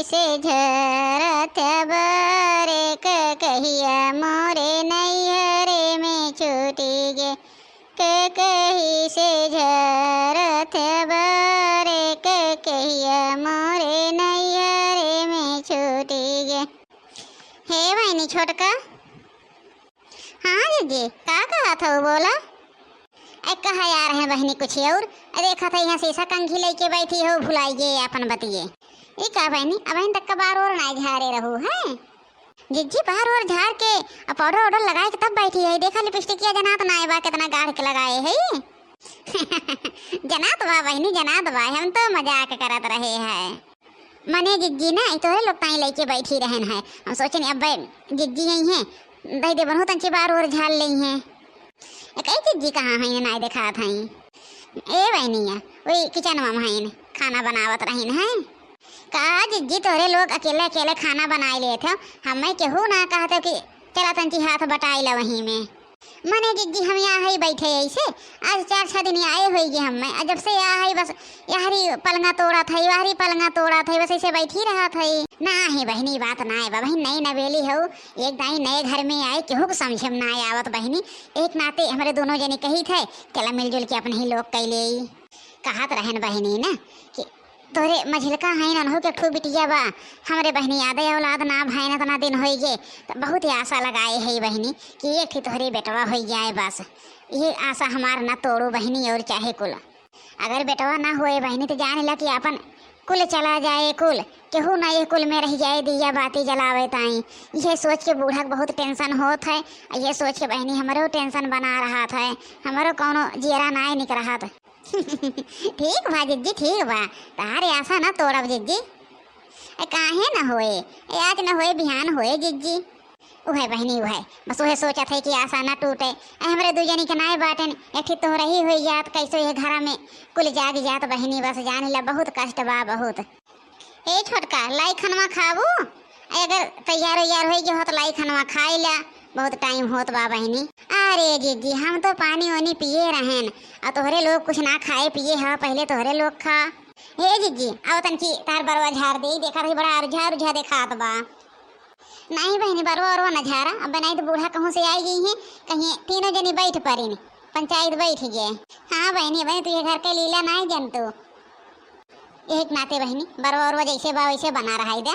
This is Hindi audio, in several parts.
से झरत बरे कहिया मोरे नैहरे में छूटी गे कही से झरत बरे कहिया मोरे नैहरे में छूटी गे। हे बहनी छोटका। हाँ दीदी का कहा था वो बोला? कहा यार है बहनी कुछ और देखा था यहाँ शीशा कंघी लेके बैठी हो भुलाई गे अपन बतिए। ये का बहनी अब तक का बार और ना झाड़े रहू है जिज्जी बार और झाड़ के पाउडर वाउडर लगाए के तब बैठी है। देखा लिपस्टिक किया जनात ना बा कितना गाढ़ के लगाए है जनात बा बहनी जनात बा हम तो मजाक करत रहे है मने जिज्जी ना तोहरे लोग ताई लेके बैठी रहन है। हम सोचने अब जिज्जी यही है दही दे बहुत अच्छी बार और झाड़ ली है। कई जिज्जी कहाँ है ना देखा था ए बहनिया वही किचन में है खाना बनावत रहीन है। कहा जिज्जी तोरे लोग अकेले अकेले खाना बनाए लिए थे हमें केहू ना कहा था कि चला तंची हाथ बटाई ला वहीं में मने जिज्जी हम यहाँ ही बैठे ऐसे आज 4-6 दिन आए हुए हमें जब से यहाँ ही बस यारी पलंगा तोड़ा था यारी पलंगा तोड़ा था बस ऐसे बैठी रहा था ना है बहनी बात ना है बहन नई नवेली हो एक दाई नए घर में आए केहू को समझ में ना आवत बहनी एक नाते हमारे दोनों जने कही थे चला मिलजुल के अपने ही लोग कैले कहत रहन बहनी ना कि तोरे मझिलका है ननहु के ठू बिटिया बा हमारे बहनी याद औलाद ना भाई ना तना दिन हो गे तो बहुत ही आशा लगाए है बहनी कि एक थी तोहरे बेटवा हो जाए बस ये आशा हमार ना तोड़ो बहनी और चाहे कुल अगर बेटवा ना होए बहनी तो जाने ला कि अपन कुल चला जाए कुल केहू ना ये कुल में रह जाए दिया बाती जलावे ताई ये सोच के बूढ़ा बहुत टेंशन होत है ये सोच के बहनी हमारो टेंशन बना रहा था हमारो कौनो जियरा ना निक रहा था ठीक बा जिज्जी ठीक बा तारे आशा ना तोड़ब जिज्जी काहे ना होए आज ना होए बिहान होए जिज्जी उहे बहनी उहे बस उहे सोचा था कि आशा ना टूटे हमारे दू जनी के नाए बाटन एक तो रही हुई जात कैसे ये घर में कुल जाग जात बहनी बस जाने ला बहुत कष्ट बा बहुत। ए छोटका लाई खनवा खाबू अगर तैयार वैयार हो गया हो तो लाई खनवा खाई ला बहुत टाइम होत बा बहनी। अरे जीजी हम तो पानी वानी पिए रहेन और तोहरे लोग कुछ ना खाए पिए है पहले तोहरे लोग खा। हे जीजी आओ तनकी तार बरवा झाड़ दे देखा रही बड़ा रुझा देखात बा। नहीं बहनी बरवा और न झारा अब नहीं तो बूढ़ा कहूँ से आई गई है कहीं तीनों जनी बैठ पड़ी पंचायत बैठ गए। हाँ बहनी बहनी तुझे घर के लीला नहीं जनतु एक नाते बहनी बरवा जैसे बा वैसे बना रहा दे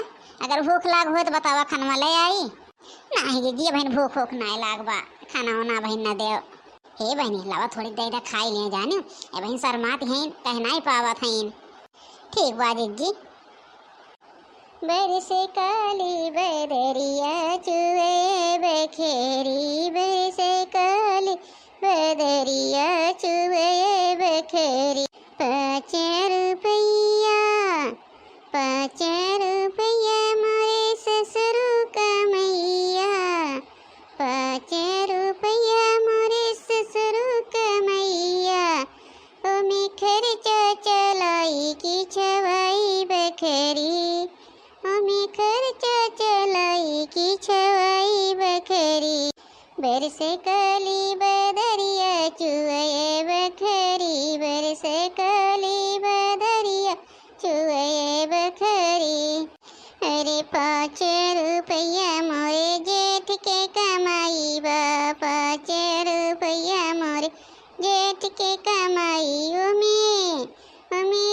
अगर भूख लाग हो तो बतावा खनवा ले आई नहीं जीजी बहन भूख भूख ना लाग बा खाना वाना बहन ना दे। हे बहनी लावा थोड़ी देर खाई ले जाने ए बहन शर्मात हैं कहना ही पावत हैं। ठीक बा जीजी। बरसे काली बदरिया चुए बखेरी बरसे काली बदरिया चुए बखेरी 5 रुपया मोरे ससुरु कमैया 5 रुपया मोरे ससुरु कमैया ओमे खर्चा चलाई की छवाई बखरी ओमे खर्चा चलाई की छवाई बखरी बरसे काली बदरिया चुए बखरी बरसे काली बदरिया चुए बखरी। अरे 5 रुपया मोरे जेठ के कमाई बा 5 रुपया मोरे जेठ के कमाई ओमे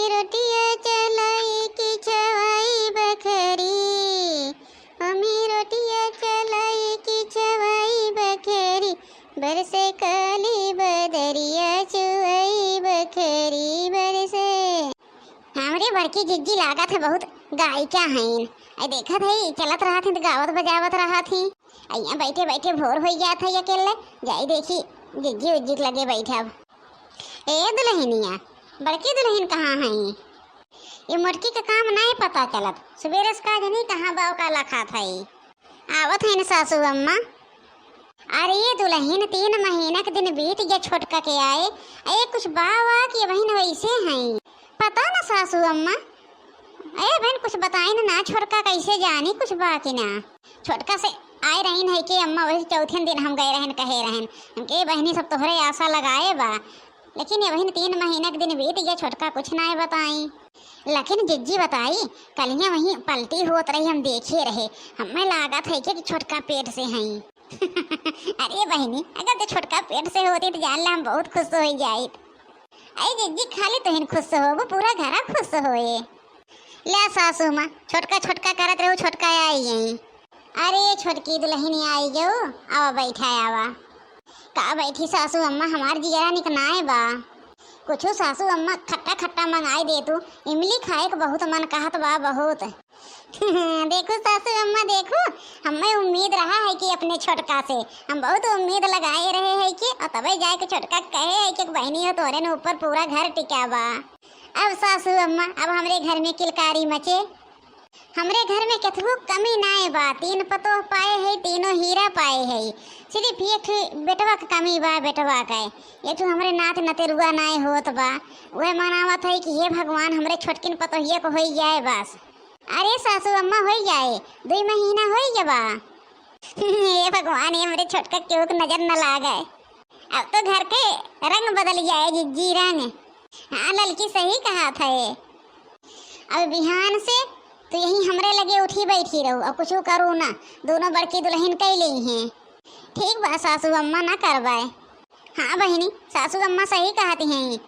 रोटिया चलाई की छवाई बखरी ओमे रोटिया चलाई की छवाई बखरी बरसे काली बदरिया चुई बखरी बरसे। हमारे बड़की जिज्जी लागत है बहुत गायिका हैं देखा थे चलत रहा थी तो गावत बजावत रहा थी यहाँ बैठे बैठे भोर हो जात है अकेले जाई देखी जिज्जी उज्जी लगे बैठे। अब ए दुल्हनिया बड़की दुल्हन कहाँ है ये मोटकी का काम नहीं पता चलत सवेरे से का जनी कहाँ बाव का लखा था आवत है न सासू अम्मा। अरे ये दुल्हन 3 महीना के दिन बीत गया छोटका के आए अरे कुछ बावा की बहन वैसे हैं पता ना सासू अम्मा। अरे बहन कुछ बताए ना छोटका कैसे जानी कुछ बाकी ना छोटका से आए रहन है कि अम्मा वही 4थे दिन हम गए रहन कहे रहन के बहनी सब तोहरे आशा लगाए बा लेकिन ये बहन 3 महीना के दिन बीत गया छोटका कुछ ना बताई। लेकिन जिज्जी बताई कलियां वहीं पलटी होत रही, हम देखे रहे, हमें लागत है कि छोटका पेट से हैं। अरे बहनी, अगर तो छोटका पेट से होती तो जान ला हम बहुत खुश हो जाए। अरे जिज्जी खाली तो खुश हो, वो पूरा घर खुश होए। ले सासू माँ छोटका छोटका करत रहो, छोटका आई गई। अरे छोटकी दुल्हन आई गो, आवा बैठा आवा। का बैठी सासू अम्मा, हमार जिगरा निकनाए बा। कुछो सासू अम्मा खट्टा खट्टा मंगाई दे तू, इमली खाए के बहुत मन कहत बा बहुत। देखो सासू अम्मा देखो, हमें उम्मीद रहा है कि अपने छोटका से हम बहुत उम्मीद लगाए रहे हैं कि और तबे जाए के छोटका कहे है कि बहनी हो तोरे ने ऊपर पूरा घर टिका बा। अब सासू अम्मा अब हमरे घर में किलकारी मचे, हमरे घर में कथू कमी नाए बा। 3 पतो पाए है, तीनों हीरा पाए है, सिर्फ एक बेटवा का कमी बा, बेटवा का ये तो हमरे नाथ नतेरुआ नाए होत बा। वह मनावत है कि हे भगवान हमरे छोटकिन पतोहिया को हो जाए बस। अरे सासू अम्मा हो जाए, 2 महीना हो जाबा। हे भगवान, ये मेरे छोटका क्यों नजर न लागे। अब तो घर के रंग बदल जाए, जिज्जी रंग। हाँ लड़की सही कहा था ये। अब बिहान से तो यही हमरे लगे उठी बैठी रहो, अब कुछ करो ना, दोनों बड़की दुल्हन कह ली हैं। ठीक बा सासू अम्मा, ना करवाए। हाँ बहनी, सासू अम्मा सही कहती हैं।